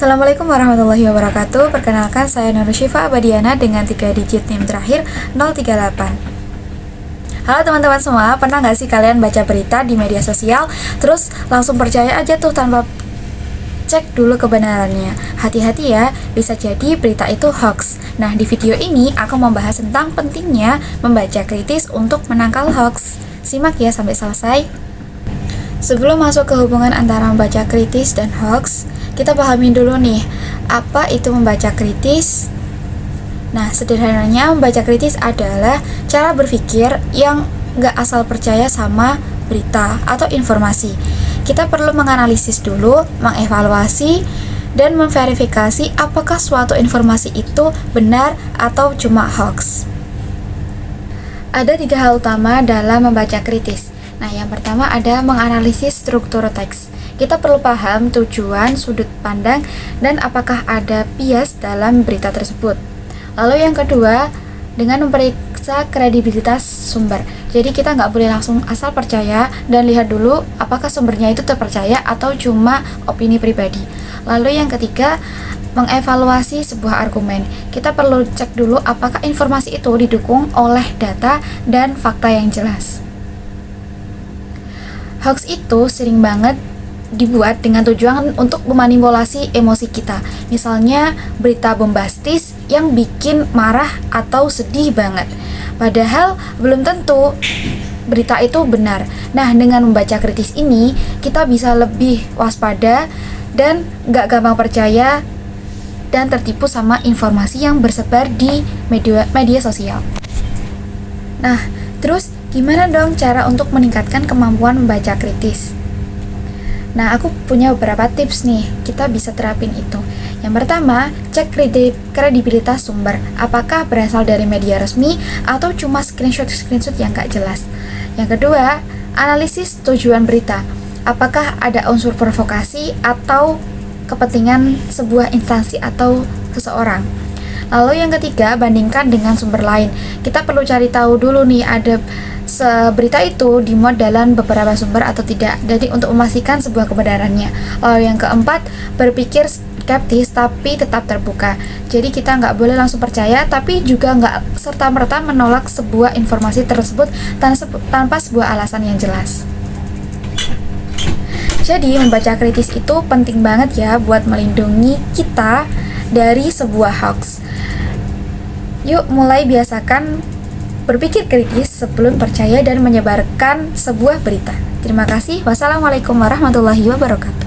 Assalamualaikum warahmatullahi wabarakatuh. Perkenalkan, saya Nur Syifa Abadiana dengan 3 digit NIM terakhir 038. Halo teman-teman semua, pernah nggak sih kalian baca berita di media sosial terus langsung percaya aja tuh tanpa cek dulu kebenarannya? Hati-hati ya, bisa jadi berita itu hoax. Nah, di video ini aku membahas tentang pentingnya membaca kritis untuk menangkal hoax. Simak ya sampai selesai. Sebelum masuk ke hubungan antara membaca kritis dan hoax, kita pahami dulu nih, apa itu membaca kritis? Nah, sederhananya membaca kritis adalah cara berpikir yang nggak asal percaya sama berita atau informasi. Kita perlu menganalisis dulu, mengevaluasi, dan memverifikasi apakah suatu informasi itu benar atau cuma hoax. Ada 3 hal utama dalam membaca kritis. Nah, yang pertama ada menganalisis struktur teks. Kita perlu paham tujuan, sudut pandang, dan apakah ada bias dalam berita tersebut. Lalu yang kedua, dengan memeriksa kredibilitas sumber. Jadi kita nggak boleh langsung asal percaya dan lihat dulu apakah sumbernya itu terpercaya atau cuma opini pribadi. Lalu yang ketiga, mengevaluasi sebuah argumen. Kita perlu cek dulu apakah informasi itu didukung oleh data dan fakta yang jelas. Hoax itu sering banget dibuat dengan tujuan untuk memanipulasi emosi kita. Misalnya berita bombastis yang bikin marah atau sedih banget. Padahal belum tentu berita itu benar. Nah, dengan membaca kritis ini, kita bisa lebih waspada dan gak gampang percaya dan tertipu sama informasi yang bersebar di media sosial. Nah, terus gimana dong cara untuk meningkatkan kemampuan membaca kritis? Nah, aku punya beberapa tips nih, kita bisa terapin itu. Yang pertama, cek kredibilitas sumber. Apakah berasal dari media resmi atau cuma screenshot yang gak jelas? Yang kedua, analisis tujuan berita. Apakah ada unsur provokasi atau kepentingan sebuah instansi atau seseorang? Lalu yang ketiga, bandingkan dengan sumber lain. Kita perlu cari tahu dulu nih, ada berita itu dimuat dalam beberapa sumber atau tidak, jadi untuk memastikan sebuah kebenarannya. Lalu yang keempat, berpikir skeptis tapi tetap terbuka. Jadi kita nggak boleh langsung percaya, tapi juga nggak serta-merta menolak sebuah informasi tersebut tanpa sebuah alasan yang jelas. Jadi membaca kritis itu penting banget ya buat melindungi kita dari sebuah hoax. Yuk mulai biasakan berpikir kritis sebelum percaya dan menyebarkan sebuah berita. Terima kasih. Wassalamualaikum warahmatullahi wabarakatuh.